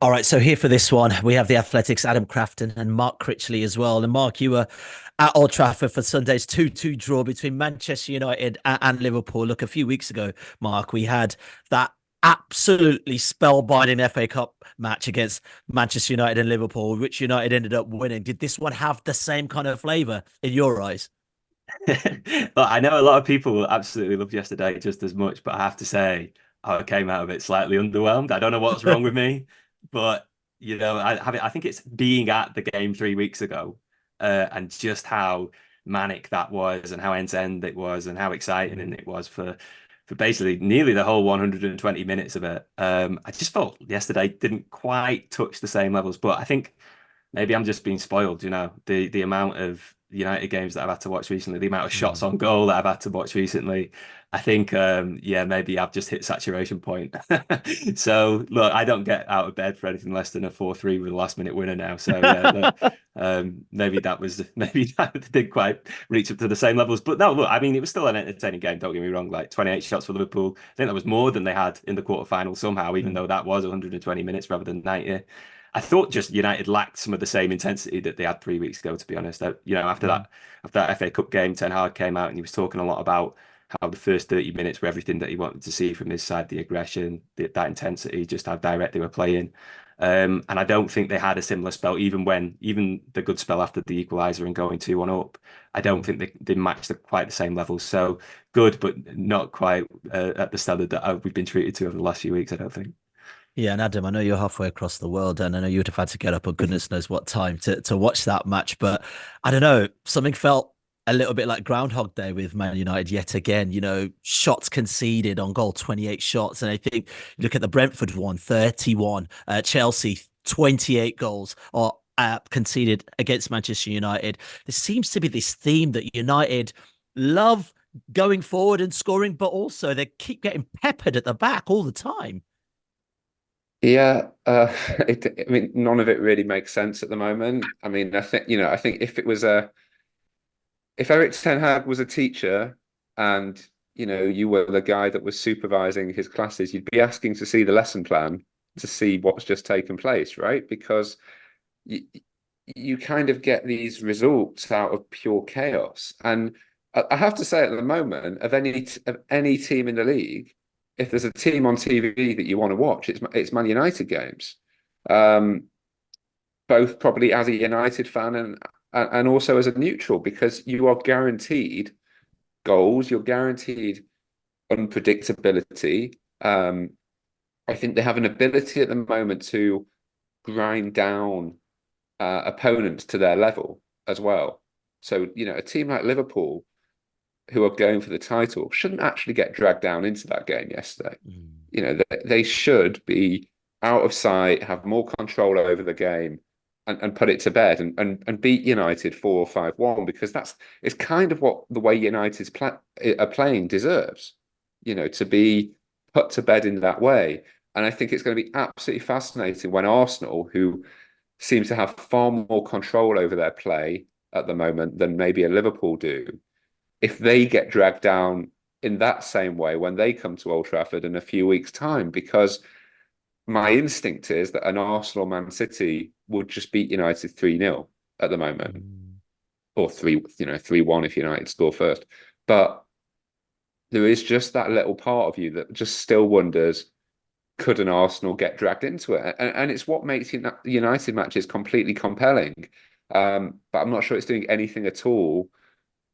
All right, so here for this one, we have the Athletics, Adam Crafton and Mark Critchley as well. And Mark, you were at Old Trafford for Sunday's 2-2 draw between Manchester United and Liverpool. Look, a few weeks ago, Mark, we had that absolutely spellbinding FA Cup match against Manchester United and Liverpool, which United ended up winning. Did this one have the same kind of flavour in your eyes? But I know a lot of people absolutely loved yesterday just as much, but I have to say, I came out of it slightly underwhelmed. I don't know what's wrong with me, but I think it's being at the game 3 weeks ago, and just how manic that was, and how end to end it was, and how exciting it was for basically nearly the whole 120 minutes of it. I just felt yesterday didn't quite touch the same levels, but I think maybe I'm just being spoiled, the amount of United games that I've had to watch recently, the amount of shots Mm. on goal that I've had to watch recently. I think yeah, maybe I've just hit saturation point. So look, I don't get out of bed for anything less than a 4-3 with a last minute winner now. So yeah, look, maybe that was maybe that did quite reach up to the same levels. But no, look, I mean it was still an entertaining game, don't get me wrong. Like 28 shots for Liverpool. I think that was more than they had in the quarterfinal somehow, even though that was 120 minutes rather than 90. I thought just United lacked some of the same intensity that they had 3 weeks ago, to be honest. After Mm. that FA Cup game, Ten Hag came out and he was talking a lot about how the first 30 minutes were everything that he wanted to see from his side, the aggression, that intensity, just how direct they were playing. And I don't think they had a similar spell, even the good spell after the equaliser and going 2-1 up. I don't Mm. think they matched quite the same level. So good, but not quite at the standard that we've been treated to over the last few weeks, I don't think. Yeah, and Adam, I know you're halfway across the world, and I know you would have had to get up at goodness knows what time to watch that match. But I don't know, something felt a little bit like Groundhog Day with Man United yet again. Shots conceded on goal, 28 shots. And I think you look at the Brentford one, 31, Chelsea, 28 goals or conceded against Manchester United. There seems to be this theme that United love going forward and scoring, but also they keep getting peppered at the back all the time. Yeah, I mean, none of it really makes sense at the moment. I mean, I think if Erik Ten Hag was a teacher and, you were the guy that was supervising his classes, you'd be asking to see the lesson plan to see what's just taken place, right? Because you, you kind of get these results out of pure chaos. And I have to say, at the moment, of any team in the league, if there's a team on TV that you want to watch, it's Man United games. Um, Both probably as a United fan and also as a neutral, because you are guaranteed goals, you're guaranteed unpredictability. I think they have an ability at the moment to grind down opponents to their level as well. So, a team like Liverpool, who are going for the title, shouldn't actually get dragged down into that game yesterday. Mm. They should be out of sight, have more control over the game, and put it to bed and beat United 4 or 5-1, because it's kind of what the way are playing deserves, to be put to bed in that way. And I think it's going to be absolutely fascinating when Arsenal, who seems to have far more control over their play at the moment than maybe a Liverpool do, if they get dragged down in that same way when they come to Old Trafford in a few weeks' time, because my instinct is that an Arsenal Man City would just beat United 3-0 at the moment, Mm. or 3-1 if United score first. But there is just that little part of you that just still wonders, could an Arsenal get dragged into it? And it's what makes United matches completely compelling. But I'm not sure it's doing anything at all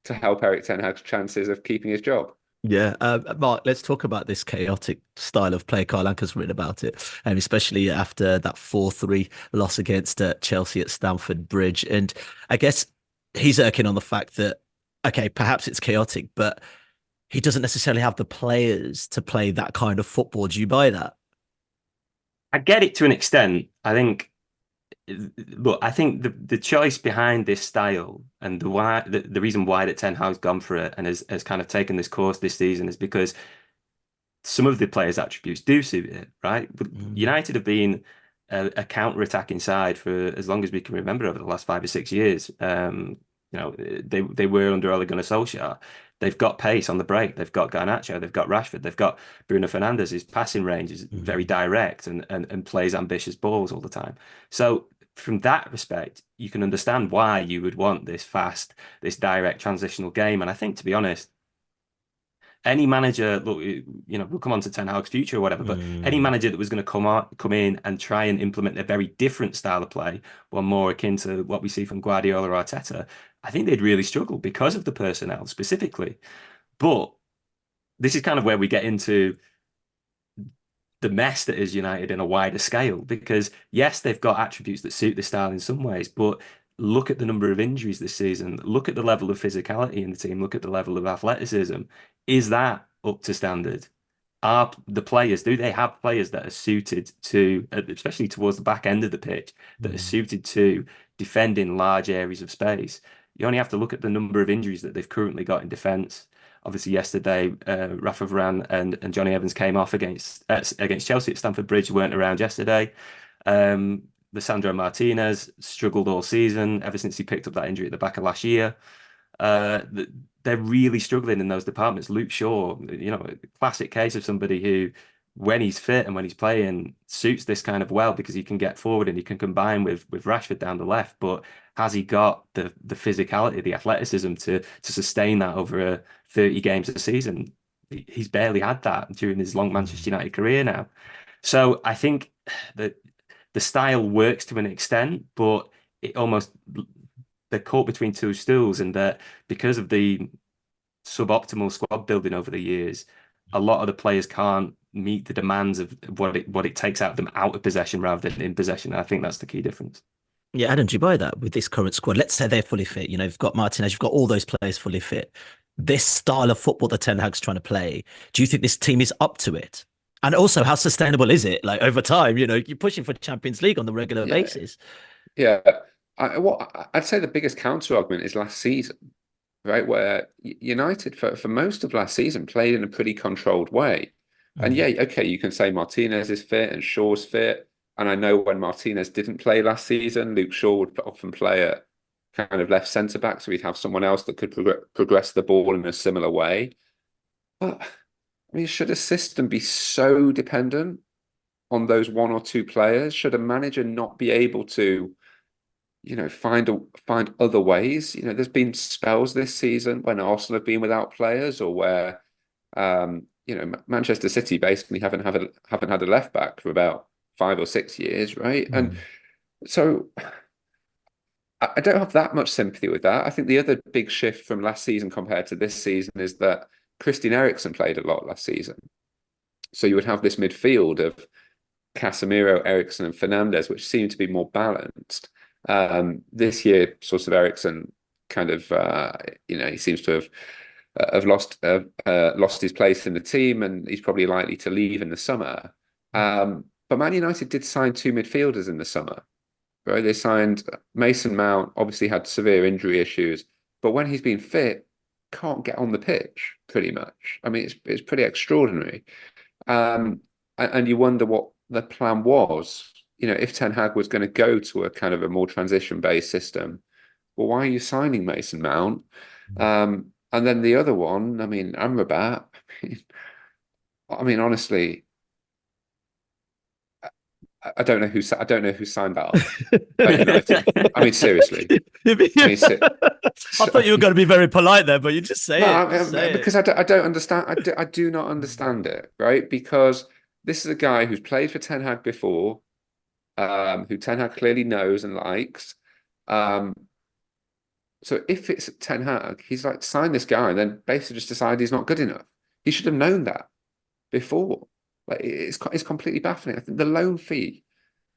to help Erik Ten Hag's chances of keeping his job. Yeah, Mark, let's talk about this chaotic style of play. Carl Anka's written about it, and especially after that 4-3 loss against Chelsea at Stamford Bridge. And I guess he's irking on the fact that, okay, perhaps it's chaotic, but he doesn't necessarily have the players to play that kind of football. Do you buy that? I get it to an extent. I think the choice behind this style and the reason why that Ten Hag's gone for it and has kind of taken this course this season is because some of the players' attributes do suit it, right? But Mm. United have been a counter-attacking side for as long as we can remember over the last 5 or 6 years. They were under Ole Gunnar Solskjaer. They've got pace on the break. They've got Garnacho. They've got Rashford. They've got Bruno Fernandes. His passing range is very direct and plays ambitious balls all the time. So from that respect, you can understand why you would want this fast, this direct transitional game. And I think, to be honest, any manager, look, we'll come on to Ten Hag's future or whatever, but any manager that was going to come in and try and implement a very different style of play, one more akin to what we see from Guardiola or Arteta, I think they'd really struggle because of the personnel specifically. But this is kind of where we get into the mess that is United in a wider scale, because yes, they've got attributes that suit the style in some ways, but look at the number of injuries this season. Look at the level of physicality in the team. Look at the level of athleticism. Is that up to standard? Are the players, do they have players that are suited to, especially towards the back end of the pitch, that are suited to defending large areas of space? You only have to look at the number of injuries that they've currently got in defence. Obviously, yesterday, Rafa Varane and Johnny Evans came off against Chelsea at Stamford Bridge, weren't around yesterday. Lisandro Martinez struggled all season ever since he picked up that injury at the back of last year. They're really struggling in those departments. Luke Shaw, a classic case of somebody who, when he's fit and when he's playing, suits this kind of well because he can get forward and he can combine with Rashford down the left. But has he got the physicality, the athleticism to sustain that over 30 games a season? He's barely had that during his long Manchester United career now. So I think that the style works to an extent, but it almost they're caught between two stools, and that because of the suboptimal squad building over the years, a lot of the players can't meet the demands of what it takes out of them out of possession rather than in possession. And I think that's the key difference. Yeah, Adam, do you buy that with this current squad? Let's say they're fully fit. You've got Martinez, you've got all those players fully fit. This style of football that Ten Hag's trying to play, do you think this team is up to it? And also, how sustainable is it? Like over time, you're pushing for Champions League on the regular basis. Yeah. I'd say the biggest counter argument is last season, right? Where United, for most of last season, played in a pretty controlled way. And yeah, okay, you can say Martinez is fit and Shaw's fit. And I know when Martinez didn't play last season, Luke Shaw would often play at kind of left centre back, so we'd have someone else that could progress the ball in a similar way. But I mean, should a system be so dependent on those one or two players? Should a manager not be able to, find other ways? There's been spells this season when Arsenal have been without players, or where Manchester City basically haven't had a left back for about 5 or 6 years, right? And so I don't have that much sympathy with that. I think the other big shift from last season compared to this season is that Christian Eriksen played a lot last season. So you would have this midfield of Casemiro, Eriksen, and Fernandes, which seemed to be more balanced. This year, sort of Eriksen kind of, he seems to have lost his place in the team, and he's probably likely to leave in the summer. But Man United did sign 2 midfielders in the summer, right? They signed Mason Mount, obviously had severe injury issues, but when he's been fit, can't get on the pitch pretty much. I mean, it's pretty extraordinary. And you wonder what the plan was. If Ten Hag was going to go to a kind of a more transition-based system, well, why are you signing Mason Mount? And then the other one, I mean, Amrabat. I mean, honestly, I don't know who signed that up at United. I mean, seriously. I thought you were going to be very polite there, but you just say it. Because I don't understand. I do not understand it, right? Because this is a guy who's played for Ten Hag before, who Ten Hag clearly knows and likes. So if it's Ten Hag, he's like, sign this guy and then basically just decide he's not good enough. He should have known that before. Like, it's completely baffling. I think the loan fee,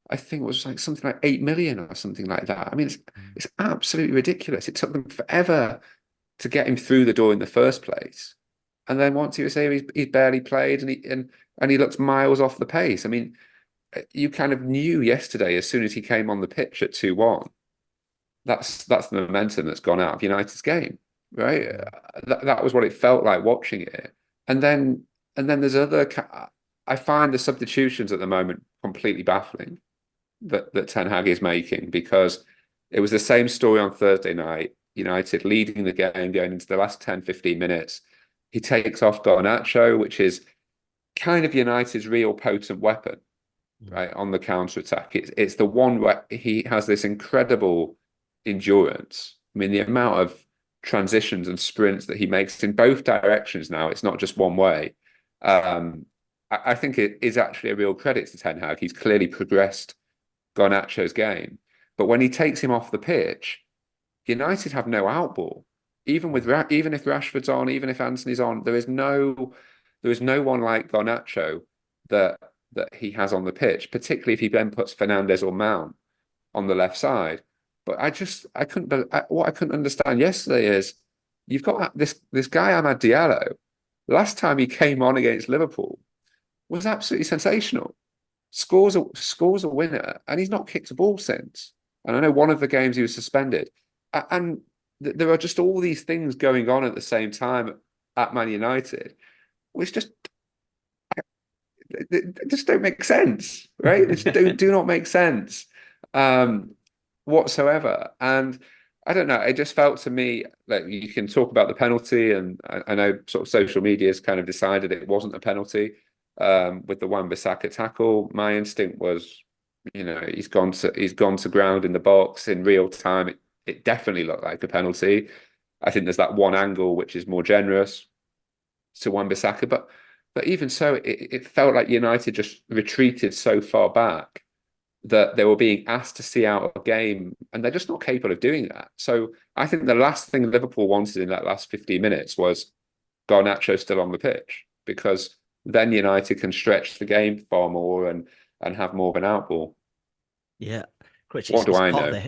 was like something like 8 million or something like that. I mean, it's absolutely ridiculous. It took them forever to get him through the door in the first place, and then once he was here, he's barely played, and he looks miles off the pace. I mean, you kind of knew yesterday as soon as he came on the pitch at 2-1, that's the momentum that's gone out of United's game, right? That was what it felt like watching it, and then there's other. I find the substitutions at the moment completely baffling that Ten Hag is making, because it was the same story on Thursday night. United leading the game going into the last 10, 15 minutes. He takes off Garnacho, which is kind of United's real potent weapon, right, on the counter attack. It's the one where he has this incredible endurance. I mean, the amount of transitions and sprints that he makes in both directions now, it's not just one way. I think it is actually a real credit to Ten Hag. He's clearly progressed Garnacho's game. But when he takes him off the pitch, United have no outball. Even if Rashford's on, even if Antony's on, there is no one like Garnacho that he has on the pitch, particularly if he then puts Fernandes or Mount on the left side. But what I couldn't understand yesterday is you've got this guy Amad Diallo. Last time he came on against Liverpool was absolutely sensational. Scores a winner, and he's not kicked a ball since. And I know one of the games he was suspended. And there are just all these things going on at the same time at Man United, which just don't make sense, right? They just do not make sense whatsoever. And I don't know, it just felt to me like you can talk about the penalty, and I know sort of social media has kind of decided it wasn't a penalty with the Wan-Bissaka tackle. My instinct was, he's gone to ground in the box in real time. It definitely looked like a penalty. I think there's that one angle which is more generous to Wan-Bissaka, but even so, it felt like United just retreated so far back that they were being asked to see out a game, and they're just not capable of doing that. So I think the last thing Liverpool wanted in that last 15 minutes was Garnacho still on the pitch, because then United can stretch the game far more and have more of an outball. Yeah, What do I know?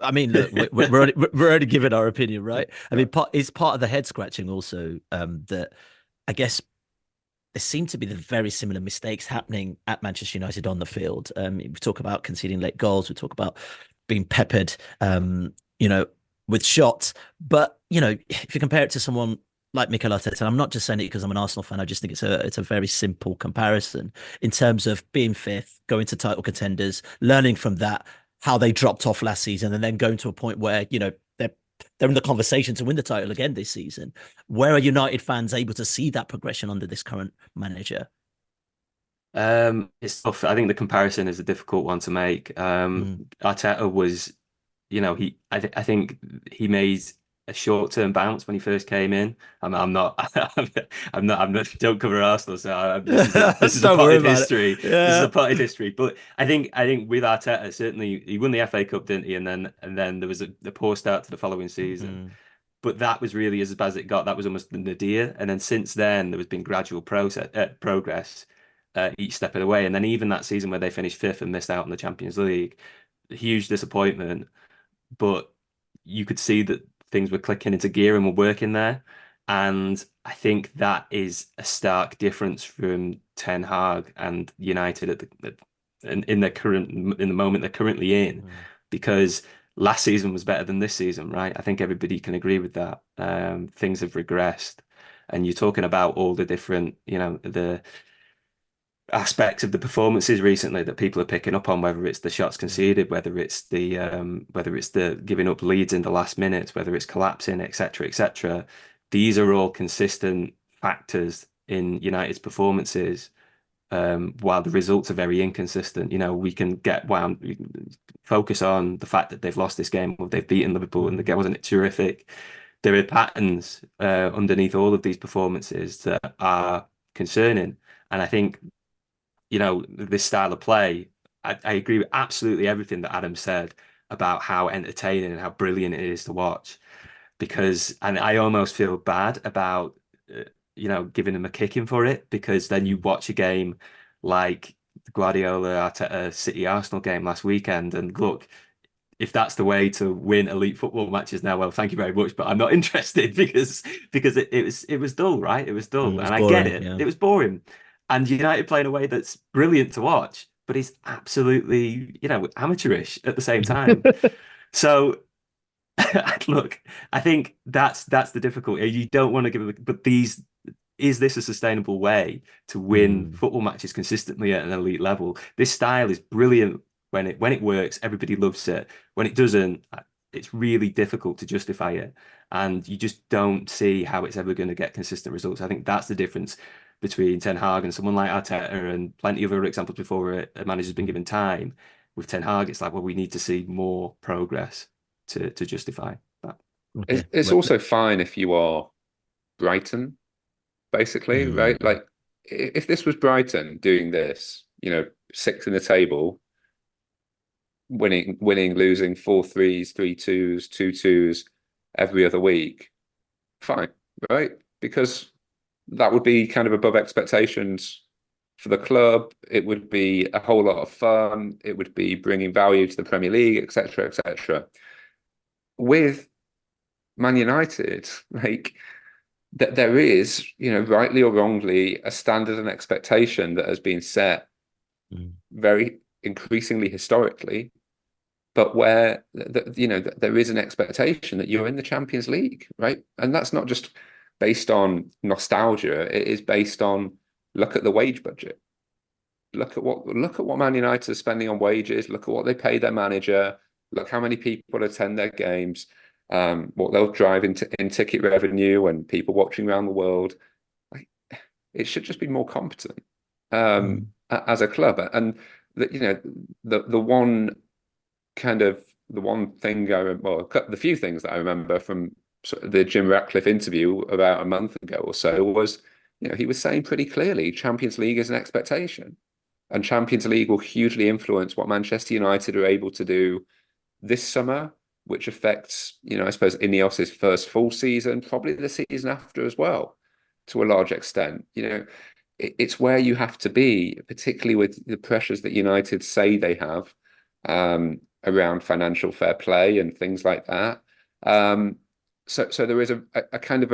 I mean, look, we're already giving our opinion, right? I mean, it's part of the head scratching also that I guess there seem to be the very similar mistakes happening at Manchester United on the field. We talk about conceding late goals. We talk about being peppered, with shots. But, if you compare it to someone like Mikel Arteta, and I'm not just saying it because I'm an Arsenal fan, I just think it's a very simple comparison in terms of being fifth, going to title contenders, learning from that, how they dropped off last season, and then going to a point where, they're in the conversation to win the title again this season. Where are United fans able to see that progression under this current manager? It's tough. I think the comparison is a difficult one to make. Arteta was, I think he made a short-term bounce when he first came in. I'm not, I'm not. Don't cover Arsenal, so this is a potted history. Yeah. This is a potted history. But I think with Arteta, certainly he won the FA Cup, didn't he? And then there was a poor start to the following season. But that was really as bad as it got. That was almost the nadir. And then since then, there has been gradual progress each step of the way. And then even that season where they finished fifth and missed out on the Champions League, huge disappointment. But you could see that things were clicking into gear and were working there. And I think that is a stark difference from Ten Hag and United in the moment they're currently in, because last season was better than this season, right? I think everybody can agree with that. Things have regressed, and you're talking about all the different, the aspects of the performances recently that people are picking up on, whether it's the shots conceded, whether it's the giving up leads in the last minute, whether it's collapsing, etc., etc. These are all consistent factors in United's performances, while the results are very inconsistent. We can get wound, we can focus on the fact that they've lost this game or they've beaten Liverpool and the game wasn't it terrific. There are patterns underneath all of these performances that are concerning, and I think this style of play, I agree with absolutely everything that Adam said about how entertaining and how brilliant it is to watch. And I almost feel bad about, giving him a kicking for it, because then you watch a game like the Guardiola Arteta City Arsenal game last weekend, and look, if that's the way to win elite football matches now, well, thank you very much, but I'm not interested because it was dull, right? It was dull, It was and I boring, get it. yeah. It was boring. And United play in a way that's brilliant to watch, but is absolutely, amateurish at the same time. So, look, I think that's the difficulty. You don't want to give it, but is this a sustainable way to win football matches consistently at an elite level? This style is brilliant when it works. Everybody loves it. When it doesn't, it's really difficult to justify it, and you just don't see how it's ever going to get consistent results. I think that's the difference between Ten Hag and someone like Arteta and plenty of other examples before a manager's been given time. With Ten Hag, it's like, well, we need to see more progress to justify that. It's, Okay. it's also fine if you are Brighton, basically, right? Mm, Like if this was Brighton doing this, sixth in the table, winning, losing 4-3s, 3-2s, 2-2s every other week, fine, right? Because that would be kind of above expectations for the club. It would be a whole lot of fun. It would be bringing value to the Premier League, etc., etc. With Man United, like that there is, rightly or wrongly, a standard and expectation that has been set mm, very increasingly historically, but where there is an expectation that you're in the Champions League, right? And that's not just based on nostalgia. It is based on look at the wage budget. Look at what Man United are spending on wages. Look at what they pay their manager. Look how many people attend their games. What they'll drive in ticket revenue and people watching around the world. Like, it should just be more competent mm, as a club. And the one kind of the one thing the few things that I remember from sort of the Jim Ratcliffe interview about a month ago or so was, he was saying pretty clearly, Champions League is an expectation, and Champions League will hugely influence what Manchester United are able to do this summer, which affects, I suppose, INEOS's first full season, probably the season after as well, to a large extent. It's where you have to be, particularly with the pressures that United say they have around financial fair play and things like that. So there is a kind of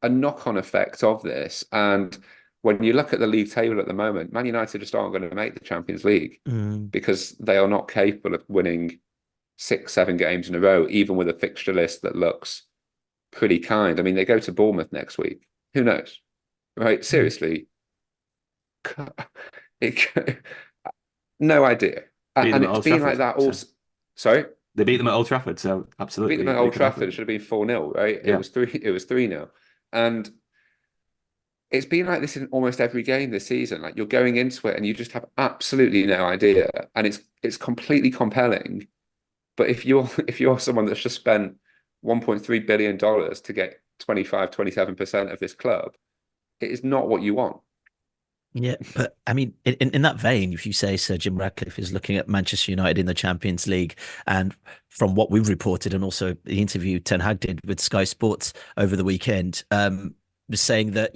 a knock-on effect of this. And when you look at the league table at the moment, Man United just aren't going to make the Champions League mm. because they are not capable of winning 6, 7 games in a row, even with a fixture list that looks pretty kind. I mean, they go to Bournemouth next week. Who knows? Right? Mm. Seriously. It, no idea. Beat And them at it's Old been like Trafford. that So also. Sorry? they beat them at Old Trafford, so Beat them absolutely at it Old could Trafford. It should happen. have been 4-0, right? It Yeah. was 3-0. And it's been like this in almost every game this season. Like you're going into it and you just have absolutely no idea. And it's completely compelling. But if you're someone that's just spent $1.3 billion to get 25-27% of this club, it is not what you want. Yeah, but I mean, in that vein, if you say Sir Jim Ratcliffe is looking at Manchester United in the Champions League, and from what we've reported, and also the interview Ten Hag did with Sky Sports over the weekend, was saying that,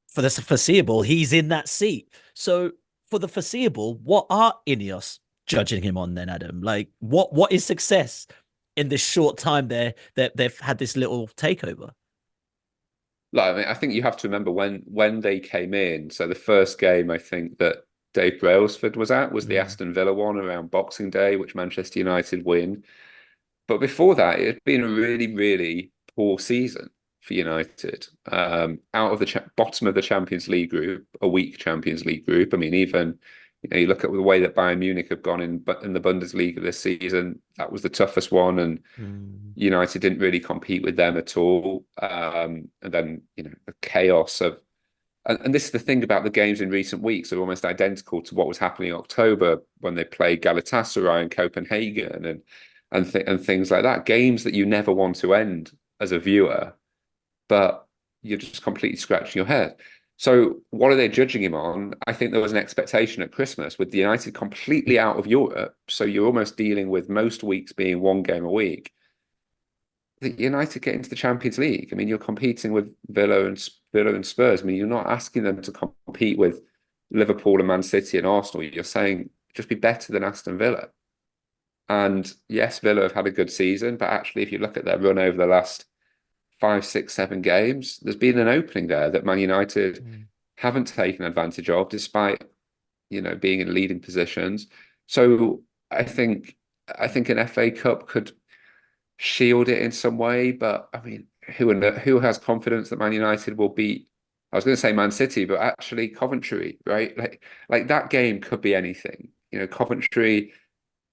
for the foreseeable, he's in that seat. So for the foreseeable, what are INEOS judging him on then, Adam? Like, what is success in this short time there that they've had this little takeover? Like, I mean, I think you have to remember when they came in. So the first game I think that Dave Brailsford was at was the Mm, Aston Villa one around Boxing Day, which Manchester United win. But before that, it had been a really, really poor season for United. Out of the bottom of the Champions League group, a weak Champions League group. I mean, even you look at the way that Bayern Munich have gone in the Bundesliga this season. That was the toughest one, and mm, United didn't really compete with them at all. And then the chaos of and this is the thing about the games in recent weeks are almost identical to what was happening in October when they played Galatasaray and Copenhagen and things like that. Games that you never want to end as a viewer, but you're just completely scratching your head. So what are they judging him on? I think there was an expectation at Christmas with the United completely out of Europe. So you're almost dealing with most weeks being one game a week. The United get into the Champions League. I mean, you're competing with Villa and Spurs. I mean, you're not asking them to compete with Liverpool and Man City and Arsenal. You're saying just be better than Aston Villa. And yes, Villa have had a good season, but actually, if you look at their run over the last 5, 6, 7 games, there's been an opening there that Man United mm. haven't taken advantage of, despite being in leading positions. So I think an FA Cup could shield it in some way. But I mean, who has confidence that Man United will beat? I was going to say Man City, but actually Coventry, right? Like that game could be anything. Coventry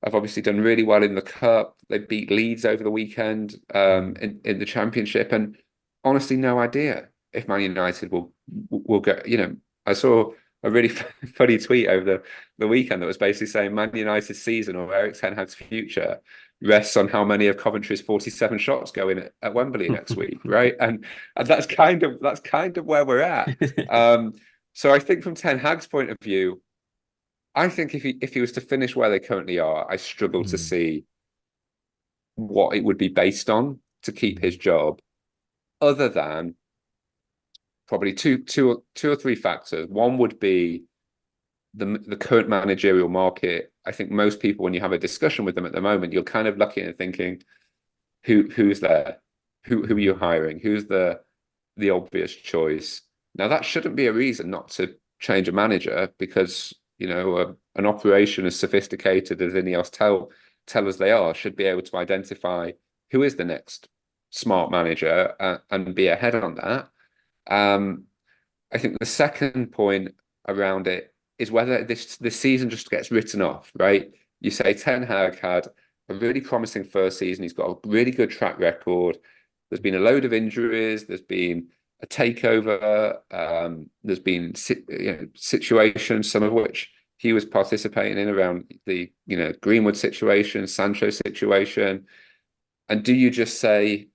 have obviously done really well in the cup. They beat Leeds over the weekend in the championship, and honestly, no idea if Man United will go. I saw a really funny tweet over the weekend that was basically saying Man United's season or Erik Ten Hag's future rests on how many of Coventry's 47 shots go in at Wembley next week, right? And that's kind of where we're at. So I think from Ten Hag's point of view, I think if he was to finish where they currently are, I struggle to see what it would be based on to keep his job, other than probably two or three factors. One would be the current managerial market. I think most people, when you have a discussion with them at the moment, you're kind of looking and thinking, who's there? Who are you hiring? Who's the obvious choice? Now that shouldn't be a reason not to change a manager, because an operation as sophisticated as INEOS tell us they are should be able to identify who is the next smart manager and be ahead on that. I think the second point around it is whether this season just gets written off, right? You say Ten Hag had a really promising first season. He's got a really good track record. There's been a load of injuries. There's been a takeover. There's been situations, some of which he was participating in, around the Greenwood situation, Sancho situation. And do you just say,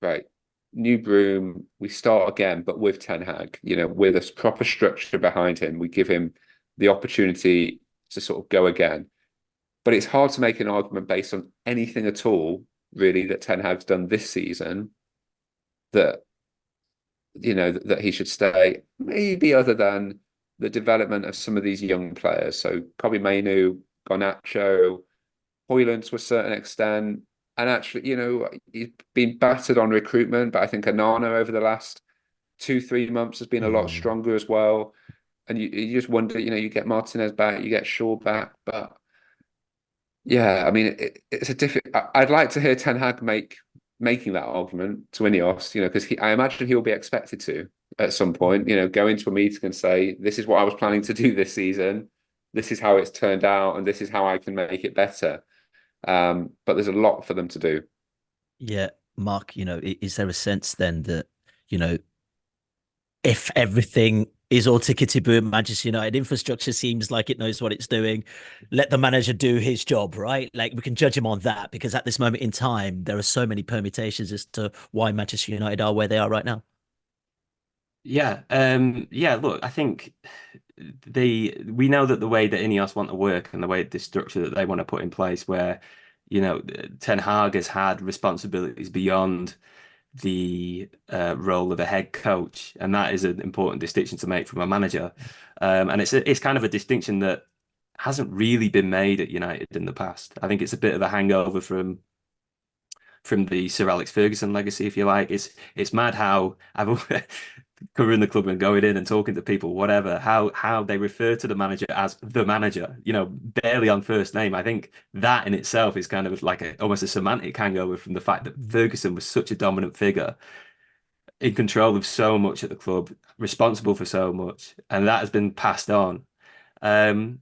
right, new broom, we start again, but with Ten Hag, with a proper structure behind him, we give him the opportunity to sort of go again. But it's hard to make an argument based on anything at all, really, that Ten Hag's done this season that that he should stay, maybe other than the development of some of these young players. So Kobbie Mainoo, Garnacho, Højlund to a certain extent. And actually, he's been battered on recruitment, but I think Onana over the last 2-3 months has been a lot stronger as well. And you just wonder, you get Martinez back, you get Shaw back, but yeah, I mean, it's a difficult. I'd like to hear Ten Hag making that argument to INEOS, because I imagine he'll be expected to at some point, go into a meeting and say, this is what I was planning to do this season. This is how it's turned out, and this is how I can make it better. But there's a lot for them to do. Yeah, Mark, is there a sense then that, if everything is all tickety-boo at Manchester United, infrastructure seems like it knows what it's doing, let the manager do his job, right? Like, we can judge him on that, because at this moment in time, there are so many permutations as to why Manchester United are where they are right now. Yeah, yeah. Look, I think we know that the way that INEOS want to work and the way the structure that they want to put in place, where Ten Hag has had responsibilities beyond the role of a head coach, and that is an important distinction to make from a manager. And it's kind of a distinction that hasn't really been made at United in the past. I think it's a bit of a hangover from the Sir Alex Ferguson legacy, if you like. It's mad how I've covering the club and going in and talking to people, whatever, how they refer to the manager as the manager, barely on first name. I think that in itself is kind of like almost a semantic hangover from the fact that Ferguson was such a dominant figure, in control of so much at the club, responsible for so much, and that has been passed on. The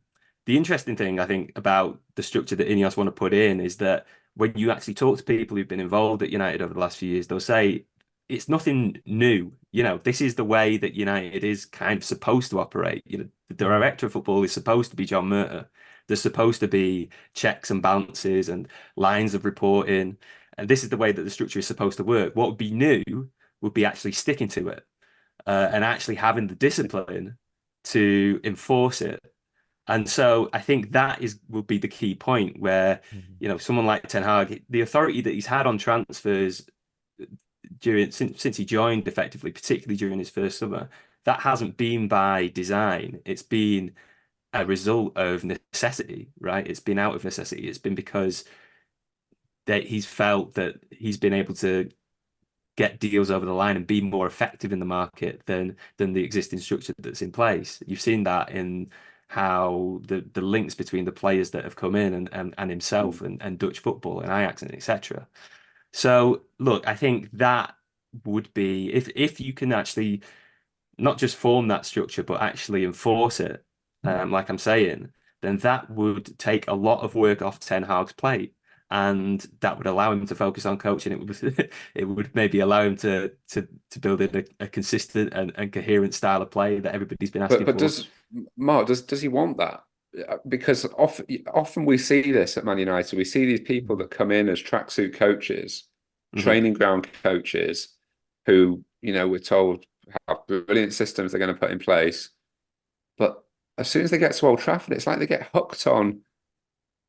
interesting thing, I think, about the structure that INEOS want to put in is that when you actually talk to people who've been involved at United over the last few years, they'll say it's nothing new. This is the way that United is kind of supposed to operate. The director of football is supposed to be John Murtough. There's supposed to be checks and balances and lines of reporting. And this is the way that the structure is supposed to work. What would be new would be actually sticking to it and actually having the discipline to enforce it. And so I think that will be the key point where, someone like Ten Hag, the authority that he's had on transfers since he joined effectively, particularly during his first summer, that hasn't been by design. It's been a result of necessity, right? It's been out of necessity. It's been because that he's felt that he's been able to get deals over the line and be more effective in the market than the existing structure that's in place. You've seen that in how the links between the players that have come in and himself and Dutch football and Ajax and etc. So look, I think that would be if you can actually not just form that structure but actually enforce it, like I'm saying, then that would take a lot of work off Ten Hag's plate. And that would allow him to focus on coaching. It would it would maybe allow him to build in a consistent and coherent style of play that everybody's been asking But for. does Mark does he want that? Because often we see this at Man United. We see these people that come in as tracksuit coaches, Mhm. training ground coaches, who we're told have brilliant systems they're going to put in place. But as soon as they get to Old Trafford, it's like they get hooked on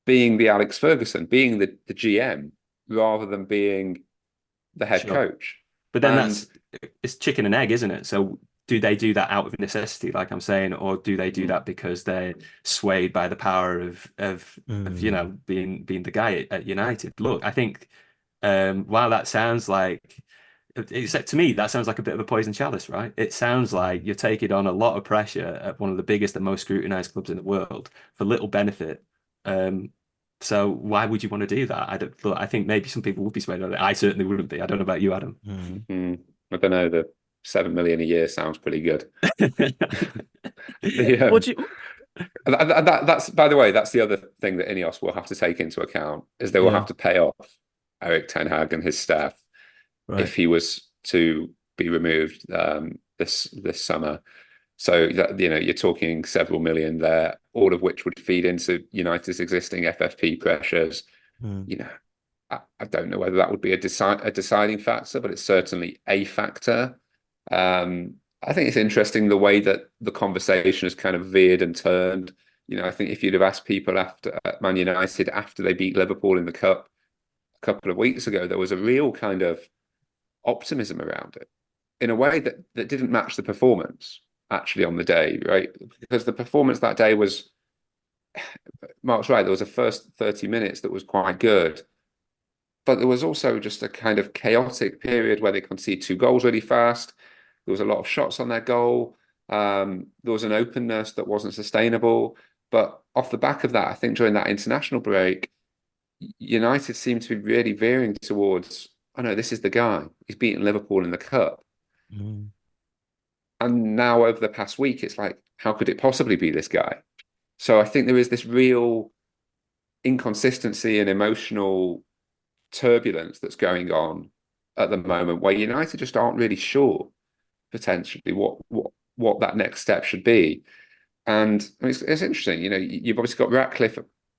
being the Alex Ferguson, being the GM, rather than being the head Sure. coach. But then And it's chicken and egg, isn't it? So do they do that out of necessity, like I'm saying, or do they do mm, that because they're swayed by the power of Mm. being the guy at United? Look, I think while that sounds like to me, that sounds like a bit of a poison chalice, right? It sounds like you're taking on a lot of pressure at one of the biggest and most scrutinized clubs in the world for little benefit. Um, so why would you want to do that? Look, I think maybe some people would be swayed on it. I certainly wouldn't be. I don't know about you, Adam. Mm. I don't know. The 7 million a year sounds pretty good. What The do you? that's by the way, that's the other thing that INEOS will have to take into account is they will Yeah. have to pay off Erik Ten Hag and his staff Right. if he was to be removed this summer. So that you're talking several million there, all of which would feed into United's existing FFP pressures. Mm. You know, I don't know whether that would be a deciding factor, but it's certainly a factor. I think it's interesting the way that the conversation has kind of veered and turned. I think if you'd have asked people after at Man United after they beat Liverpool in the cup a couple of weeks ago, there was a real kind of optimism around it in a way that didn't match the performance actually on the day, right? Because the performance that day was, Mark's right, there was a first 30 minutes that was quite good, but there was also just a kind of chaotic period where they conceded 2 goals really fast. There was a lot of shots on their goal. There was an openness that wasn't sustainable. But off the back of that, I think during that international break, United seemed to be really veering towards, oh no, this is the guy. He's beaten Liverpool in the cup. Mm. And now over the past week, it's like, how could it possibly be this guy? So I think there is this real inconsistency and emotional turbulence that's going on at the moment where United just aren't really sure potentially what that next step should be. And I mean, it's interesting, you've obviously got Ratcliffe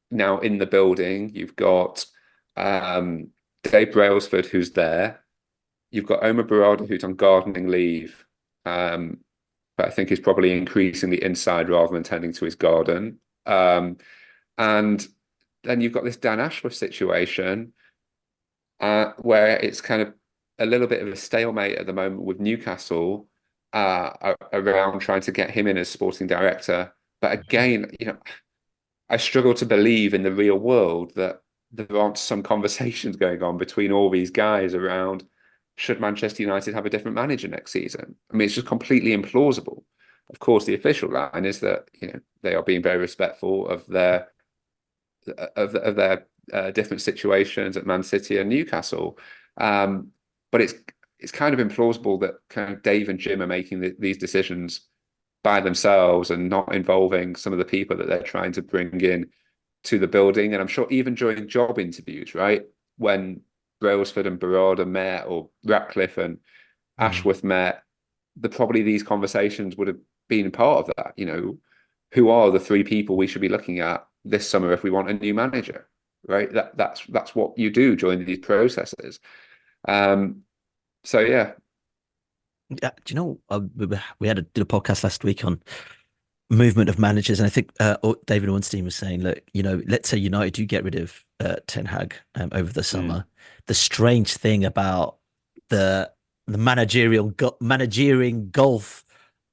now in the building. You've got Dave Brailsford who's there. You've got Omar Barada who's on gardening leave, but I think he's probably increasingly inside rather than tending to his garden. And then you've got this Dan Ashworth situation where it's kind of a little bit of a stalemate at the moment with Newcastle around trying to get him in as sporting director. But again, I struggle to believe in the real world that there aren't some conversations going on between all these guys around should Manchester United have a different manager next season? I mean, it's just completely implausible. Of course, the official line is that they are being very respectful of their different situations at Man City and Newcastle. But it's kind of implausible that kind of Dave and Jim are making these decisions by themselves and not involving some of the people that they're trying to bring in to the building. And I'm sure even during job interviews, right, when Brailsford and Barada met or Ratcliffe and Mm. Ashworth met, probably these conversations would have been part of that. Who are the 3 people we should be looking at this summer if we want a new manager, right? That's what you do during these processes. So yeah. Yeah, do you know we did a podcast last week on movement of managers, and I think David Ornstein was saying, look, let's say United do get rid of Ten Hag over the Mm. summer. The strange thing about the managerial gulf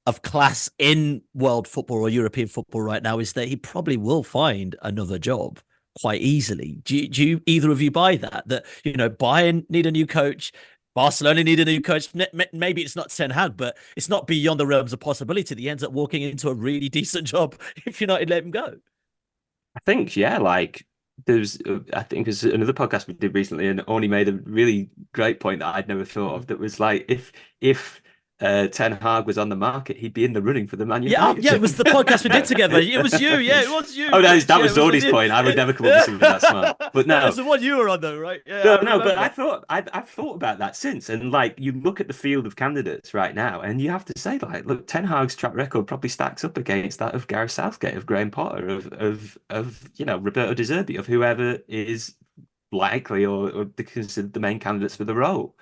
of class in world football or European football right now is that he probably will find another job quite easily. Do you either of you buy that? That Bayern need a new coach, Barcelona need a new coach. Maybe it's not Ten Hag, but it's not beyond the realms of possibility that he ends up walking into a really decent job if United let him go. I think, yeah, like I think there's another podcast we did recently, and Oni made a really great point that I'd never thought of. That was like, if Ten Hag was on the market, he'd be in the running for the Man Yeah, United yeah, it job. was the podcast we did together. It was you. Yeah, it was you, Oh no, Critch. that Yeah, was it was with Zordy's you. point. I would never come up with something that smart. But No, no, it's the one you were on though, right? Yeah, I no. But remember. I've thought about that since, and like you look at the field of candidates right now, and you have to say, like, look, Ten Hag's track record probably stacks up against that of Gareth Southgate, of Graham Potter, of Roberto De Zerbi, of whoever is likely or considered the main candidates for the role.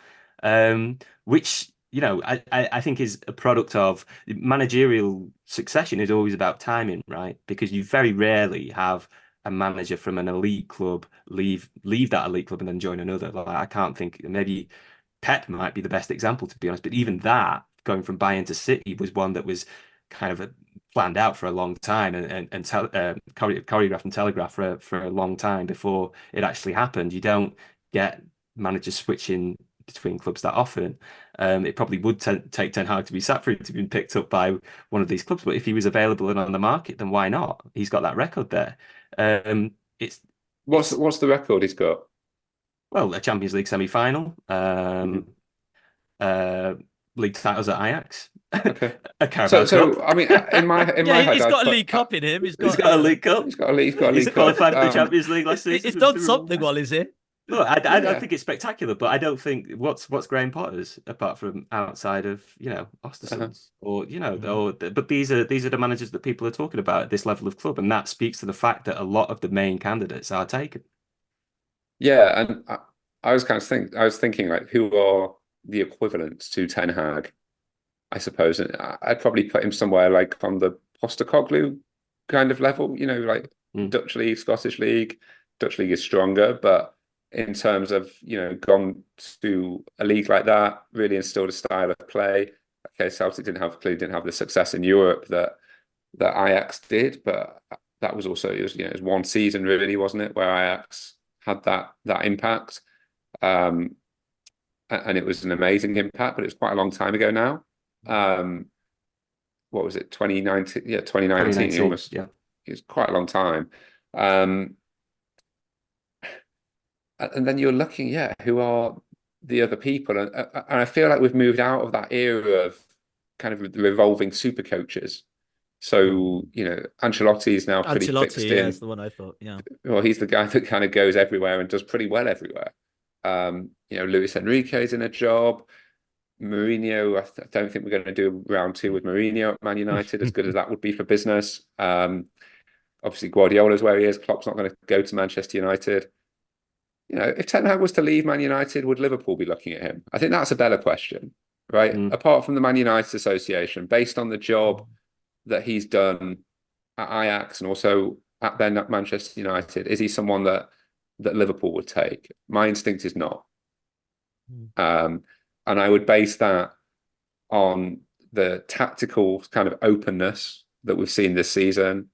Which I think is a product of managerial succession is always about timing, right? Because you very rarely have a manager from an elite club leave that elite club and then join another. Like I can't think, maybe Pep might be the best example, to be honest. But even that, going from Bayern to City, was one that was kind of planned out for a long time and choreographed and telegraphed for a long time before it actually happened. You don't get managers switching between clubs that often. It probably would take Ten Hag to be sat for him to be picked up by one of these clubs, but if he was available and on the market, then why not? He's got that record there. It's What's the record he's got? well, a Champions League semi-final, Mhm. uh, league titles at Ajax, Okay. a Carabao Cup. I mean, in my Yeah, head, he's I'd got a put League Cup in him. He's He's got, got a League Cup. he's got a He's League Cup. qualified for the Champions League last he's season. done something while he's here. Look, I don't Yeah. think it's spectacular, but I don't think what's Graham Potter's apart from outside of Uh-huh. Ostersund's or Mhm. but these are the managers that people are talking about at this level of club, and that speaks to the fact that a lot of the main candidates are taken. Yeah, and I was thinking like who are the equivalents to Ten Hag, I suppose. And I'd probably put him somewhere like on the Postecoglou kind of level, like Mm. Dutch League, Scottish League. Dutch League is stronger, but in terms of, gone to a league like that, really instilled a style of play. Okay, Celtic clearly didn't have the success in Europe that Ajax did, but that was also it was one season really, wasn't it, where Ajax had that impact, um, and it was an amazing impact, but it was quite a long time ago now. Um, what was it, 2019? Yeah, 2019. 2019, yeah. It was quite a long time. Um, and then you're looking, yeah, who are the other people? And I feel like we've moved out of that era of kind of the revolving super coaches. So, Ancelotti is now pretty fixed Ancelotti, yeah, that's in. the one I thought. Yeah. Well, he's the guy that kind of goes everywhere and does pretty well everywhere. Luis Enrique's in a job. Mourinho, I don't think we're going to do round two with Mourinho at Man United, as good as that would be for business. Obviously, Guardiola's where he is. Klopp's not going to go to Manchester United. If Ten Hag was to leave Man United, would Liverpool be looking at him? I think that's a better question, right? Mm. Apart from the Man United Association, based on the job that he's done at Ajax and also at then at Manchester United, is he someone that Liverpool would take? My instinct is not. And I would base that on the tactical kind of openness that we've seen this season,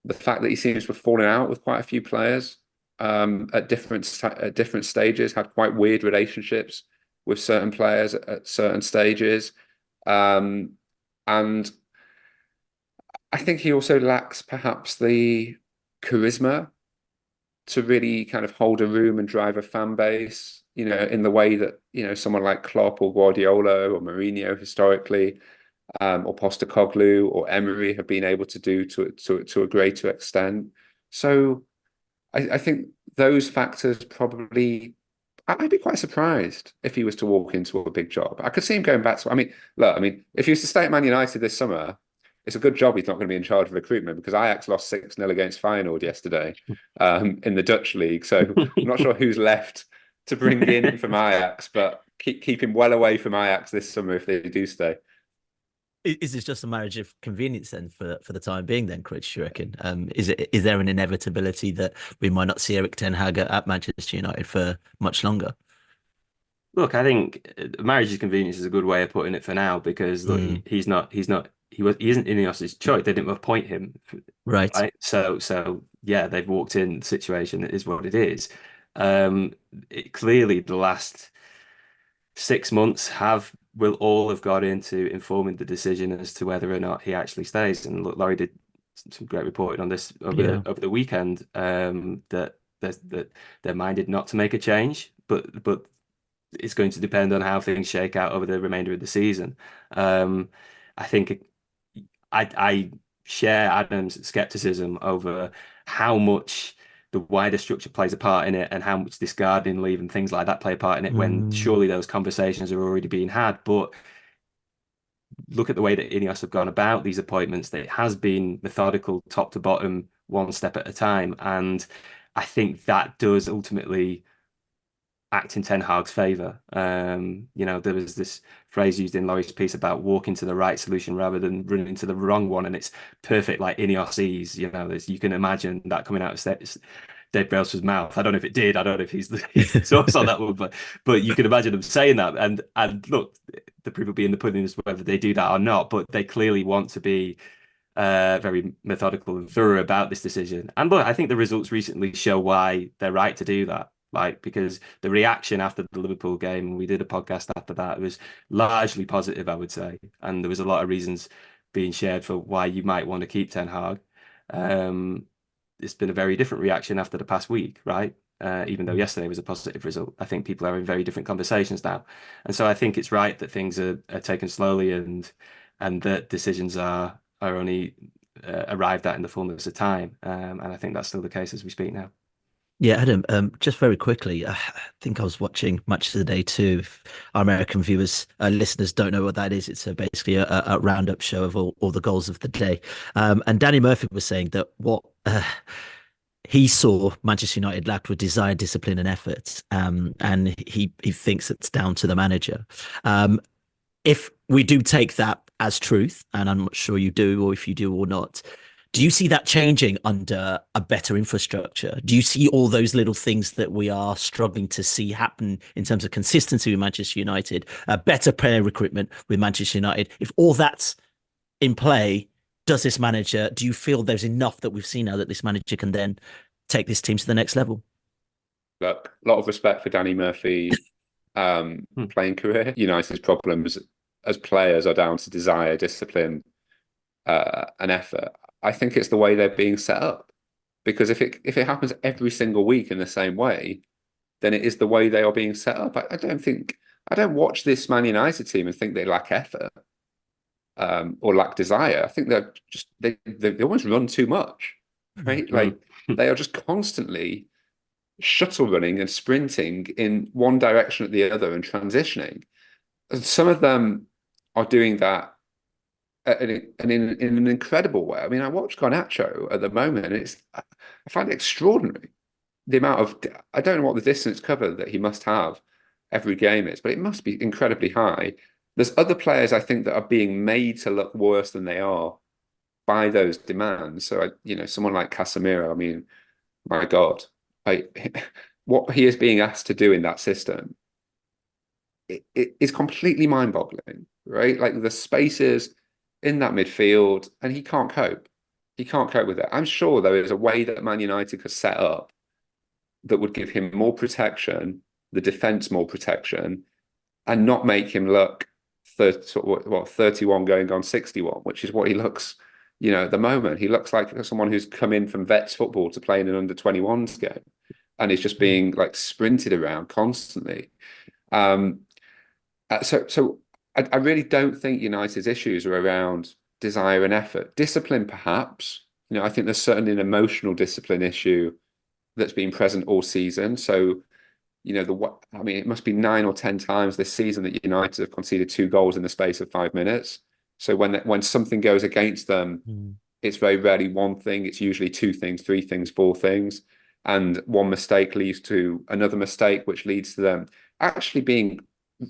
the fact that he seems to have fallen out with quite a few players at different stages, had quite weird relationships with certain players at certain stages, and I think he also lacks perhaps the charisma to really kind of hold a room and drive a fan base, in the way that, someone like Klopp or Guardiola or Mourinho historically, or Postecoglou or Emery have been able to do to a greater extent. So I think those factors probably, I'd be quite surprised if he was to walk into a big job. I could see him going back to, if he was to stay at Man United this summer, it's a good job he's not going to be in charge of recruitment, because Ajax lost 6-0 against Feyenoord yesterday, in the Dutch league. So I'm not sure who's left to bring in from Ajax, but keep him well away from Ajax this summer if they do stay. Is this just a marriage of convenience then for the time being then, Critch, you reckon? Is there an inevitability that we might not see Erik Ten Hag at Manchester United for much longer? Look, I think marriage is convenience is a good way of putting it for now, because look, he isn't INEOS's choice. They didn't appoint him, Right. right? So yeah, they've walked in. The situation is what it is. Clearly the last 6 months will all have got into informing the decision as to whether or not he actually stays. And look, Laurie did some great reporting on this Yeah. over the weekend, that they're minded not to make a change, but it's going to depend on how things shake out over the remainder of the season. Um, I think I share Adam's skepticism over how much the wider structure plays a part in it and how much this gardening leave and things like that play a part in it when Mm. surely those conversations are already being had. But look at the way that INEOS have gone about these appointments, that it has been methodical, top to bottom, one step at a time. And I think that does ultimately act in Ten Hag's favour. There was this phrase used in Laurie's piece about walking to the right solution rather than running into the wrong one, and it's perfect, like INEOS ease. You can imagine that coming out of Dave Brailsford's mouth. I don't know if it did. I don't know if he's the source on that one, but you can imagine them saying that. And look, the proof will be in the pudding as whether they do that or not. But they clearly want to be very methodical and thorough about this decision. And look, I think the results recently show why they're right to do that. Like, because the reaction after the Liverpool game, and we did a podcast after that, it was largely positive, I would say. And there was a lot of reasons being shared for why you might want to keep Ten Hag. Um, it's been a very different reaction after the past week, right? Even though yesterday was a positive result, I think people are in very different conversations now. And so I think it's right that things are taken slowly and that decisions are only arrived at in the fullness of time. And I think that's still the case as we speak now. Yeah, Adam, just very quickly, I think I was watching Match of the Day too. If our American viewers, listeners don't know what that is, it's basically a roundup show of all the goals of the day. And Danny Murphy was saying that what he saw Manchester United lacked were desire, discipline, and effort. And he thinks it's down to the manager. If we do take that as truth, and I'm not sure you do, or if you do or not, do you see that changing under a better infrastructure? Do you see all those little things that we are struggling to see happen in terms of consistency with Manchester United, better player recruitment with Manchester United? If all that's in play, do you feel there's enough that we've seen now that this manager can then take this team to the next level? Look, a lot of respect for Danny Murphy Hmm. playing career. United's problems as players are down to desire, discipline, and effort. I think it's the way they're being set up. Because if it happens every single week in the same way, then it is the way they are being set up. I don't watch this Man United team and think they lack effort or lack desire. I think they almost run too much, right? Like they are just constantly shuttle running and sprinting in one direction at the other and transitioning. And some of them are doing that in an incredible way. I mean, I watch Garnacho at the moment, and I find it extraordinary the amount of I don't know what the distance cover that he must have every game is, but it must be incredibly high. There's other players I think that are being made to look worse than they are by those demands. So someone like Casemiro, I mean, my God, what he is being asked to do in that system, it is completely mind-boggling, right? Like the spaces in that midfield, and he can't cope. He can't cope with it. I'm sure there is a way that Man United could set up that would give him more protection, the defense more protection, and not make him look 31 going on 61, which is what he looks, at the moment. He looks like someone who's come in from vets football to play in an under 21s game and is just being like sprinted around constantly. So I really don't think United's issues are around desire and effort. Discipline, perhaps. I think there's certainly an emotional discipline issue that's been present all season. So, it must be 9 or 10 times this season that United have conceded 2 goals in the space of 5 minutes. So when something goes against them, it's very rarely one thing. It's usually 2 things, 3 things, 4 things. And one mistake leads to another mistake, which leads to them actually being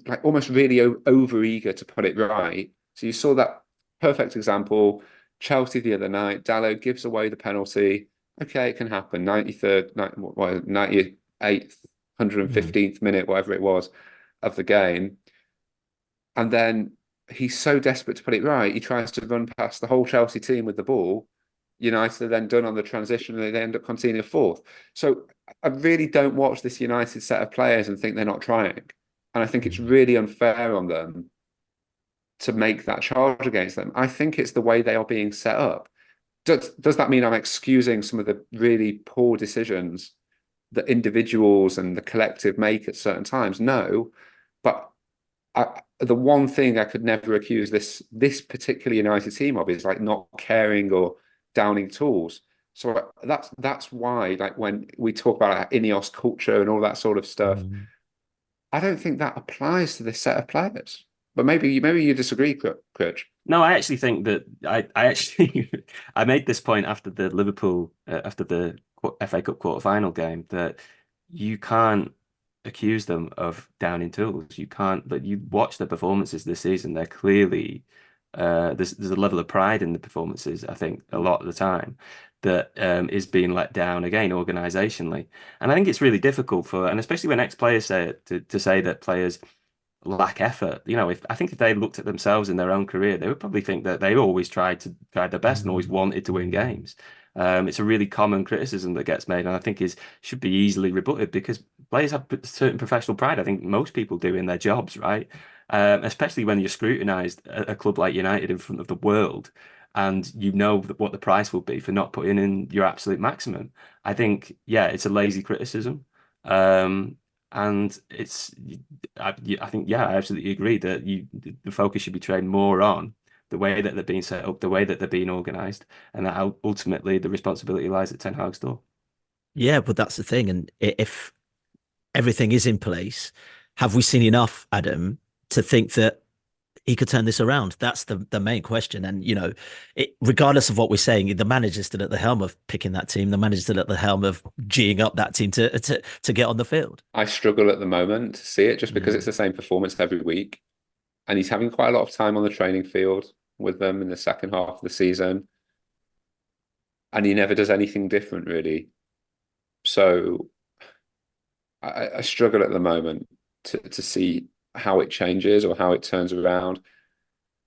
like almost really over eager to put it right. So you saw that perfect example, Chelsea the other night. Dalot gives away the penalty. Okay, it can happen. 93rd, 98th, 115th minute, whatever it was, of the game. And then he's so desperate to put it right, he tries to run past the whole Chelsea team with the ball. United are then done on the transition and they end up conceding a fourth. So I really don't watch this United set of players and think they're not trying. And I think it's really unfair on them to make that charge against them. I think it's the way they are being set up. Does that mean I'm excusing some of the really poor decisions that individuals and the collective make at certain times. No, but the one thing I could never accuse this particular United team of is like not caring or downing tools. So that's why, like when we talk about our INEOS culture and all that sort of stuff, Mm. I don't think that applies to this set of players. But maybe you disagree, Critch. No, I actually think that I actually I made this point after the Liverpool after the FA Cup quarter-final game that you can't accuse them of downing tools. You can't, but you watch their performances this season, they're clearly there's a level of pride in the performances, I think, a lot of the time that is being let down again organisationally. And I think it's really difficult for, and especially when ex-players say it, to say that players lack effort. You know, if they looked at themselves in their own career, they would probably think that they always tried their best and always wanted to win games. It's a really common criticism that gets made, and I think is should be easily rebutted because players have certain professional pride. I think most people do in their jobs, right? Especially when you're scrutinised at a club like United in front of the world, and you know what the price will be for not putting in your absolute maximum. I think, yeah, it's a lazy criticism. And I think, yeah, I absolutely agree that the focus should be trained more on the way that they're being set up, the way that they're being organised, and that ultimately the responsibility lies at Ten Hag's door. Yeah, but that's the thing. And if everything is in place, have we seen enough, Adam, to think that he could turn this around? That's the main question. And, regardless of what we're saying, the manager's still at the helm of picking that team. The manager's still at the helm of geeing up that team to get on the field. I struggle at the moment to see it just because it's Mm. the same performance every week. And he's having quite a lot of time on the training field with them in the second half of the season. And he never does anything different, really. So I struggle at the moment to see how it changes or how it turns around,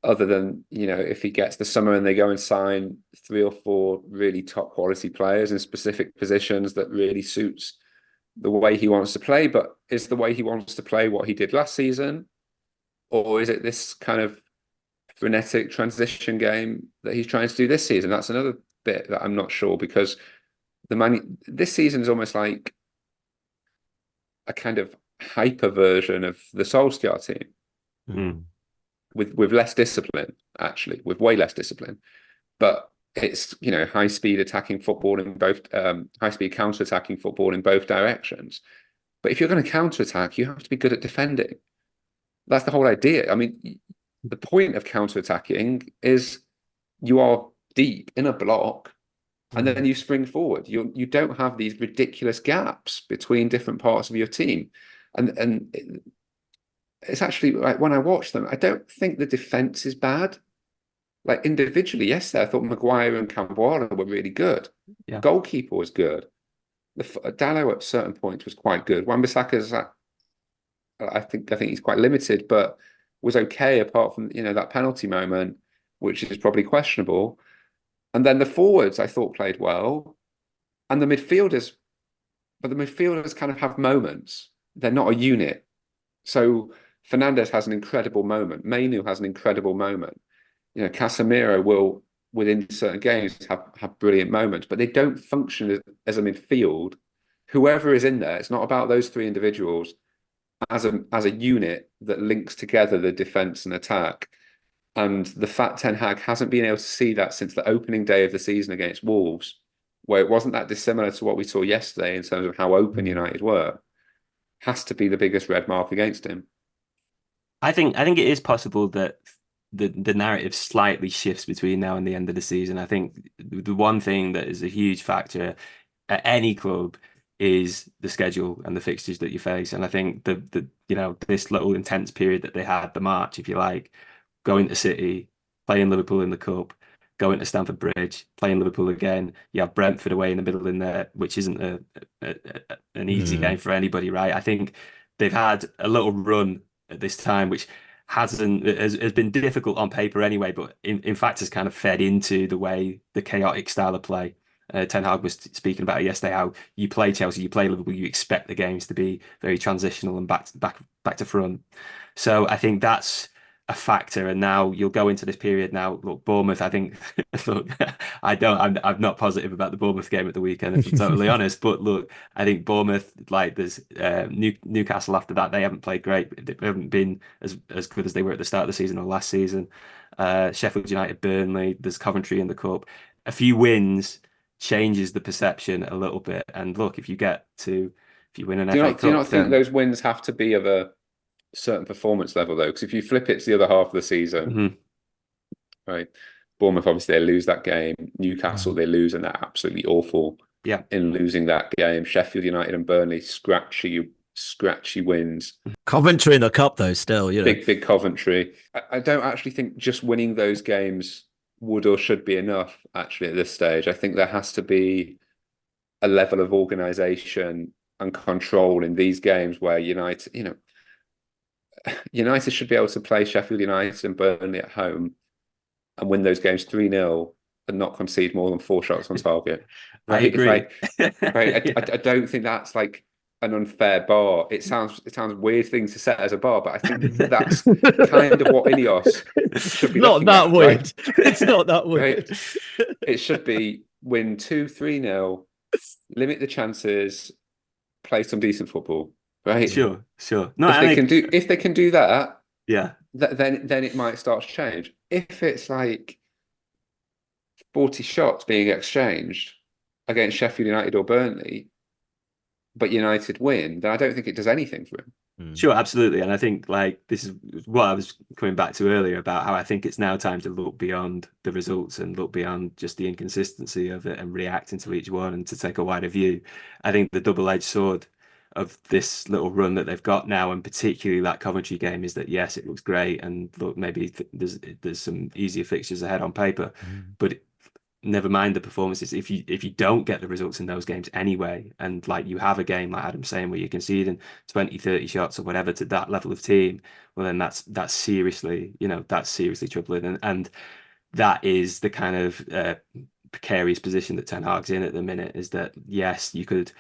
other than, if he gets the summer and they go and sign 3 or 4 really top quality players in specific positions that really suits the way he wants to play. But is the way he wants to play what he did last season? Or is it this kind of frenetic transition game that he's trying to do this season? That's another bit that I'm not sure, because this season is almost like a kind of hyper version of the Solskjaer team Mm. with less discipline, actually, with way less discipline. But it's, high speed attacking football in both high speed counter attacking football in both directions. But if you're going to counter attack, you have to be good at defending. That's the whole idea. I mean, the point of counter attacking is you are deep in a block and then you spring forward. You don't have these ridiculous gaps between different parts of your team. And it's actually like, when I watch them, I don't think the defense is bad. Like individually, yesterday, I thought Maguire and Camboire were really good. Yeah. Goalkeeper was good. Dallo at certain points was quite good. Wan-Bissaka's, I think he's quite limited, but was okay apart from, that penalty moment, which is probably questionable. And then the forwards I thought played well, and but the midfielders kind of have moments. They're not a unit. So Fernandez has an incredible moment. Mainu has an incredible moment. Casemiro will, within certain games, have brilliant moments, but they don't function as a midfield. Whoever is in there, it's not about those 3 individuals as a unit that links together the defense and attack. And the fact Ten Hag hasn't been able to see that since the opening day of the season against Wolves, where it wasn't that dissimilar to what we saw yesterday in terms of how open United were, has to be the biggest red mark against him. I think it is possible that the narrative slightly shifts between now and the end of the season. I think the one thing that is a huge factor at any club is the schedule and the fixtures that you face. And I think this little intense period that they had, the March, if you like, going to City, playing Liverpool in the Cup, going to Stamford Bridge, playing Liverpool again. You have Brentford away in the middle in there, which isn't an easy game for anybody, right? I think they've had a little run at this time, which has been difficult on paper anyway, but in fact has kind of fed into the chaotic style of play. Ten Hag was speaking about it yesterday, how you play Chelsea, you play Liverpool, you expect the games to be very transitional and back to front. So I think that's a factor. And now you'll go into this period now. Look, Bournemouth, I think, look, I'm not positive about the Bournemouth game at the weekend, if I'm totally honest. But look, I think Bournemouth, like there's Newcastle after that, they haven't played great. They haven't been as good as they were at the start of the season or last season. Sheffield United, Burnley, there's Coventry in the cup. A few wins changes the perception a little bit. And look, if you win an FA Do you Cup, not think then those wins have to be of a certain performance level though? Because if you flip it to the other half of the season, Mhm. right? Bournemouth obviously they lose that game. Newcastle they lose and they're absolutely awful Yeah, in losing that game. Sheffield United and Burnley scratchy wins. Coventry in the cup, though, still, you know. Big Coventry. I don't actually think just winning those games would or should be enough actually at this stage. I think there has to be a level of organisation and control in these games where United should be able to play Sheffield United and Burnley at home and win those games 3-0 and not concede more than 4 shots on target. I Right? agree. I don't think that's like an unfair bar. It sounds weird thing to set as a bar, but I think that's kind of what INEOS should be Not looking that at, weird. right? It's not that weird. Right? It should be win 2-3-0, limit the chances, play some decent football, right? Sure. No, If they can do that, yeah. then it might start to change. If it's like 40 shots being exchanged against Sheffield United or Burnley, but United win, then I don't think it does anything for him. Sure, absolutely. And I think like this is what I was coming back to earlier about how I think it's now time to look beyond the results and look beyond just the inconsistency of it and reacting to each one and to take a wider view. I think the double-edged sword of this little run that they've got now, and particularly that Coventry game, is that yes, it looks great, and look, maybe there's some easier fixtures ahead on paper, but never mind the performances. If you don't get the results in those games anyway, and like you have a game like Adam's saying where you're conceding 20, 30 shots or whatever to that level of team, well then that's seriously, that's seriously troubling. And that is the kind of precarious position that Ten Hag's in at the minute, is that yes, you could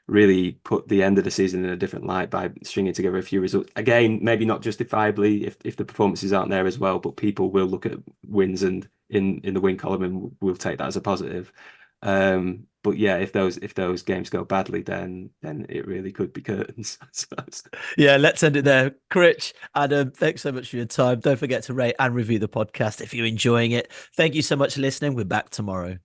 really put the end of the season in a different light by stringing together a few results. Again, maybe not justifiably if the performances aren't there as well, but people will look at wins and in the win column and we'll take that as a positive. But yeah, if those games go badly, then it really could be curtains, I suppose. Yeah, let's end it there. Critch, Adam, thanks so much for your time. Don't forget to rate and review the podcast if you're enjoying it. Thank you so much for listening. We're back tomorrow.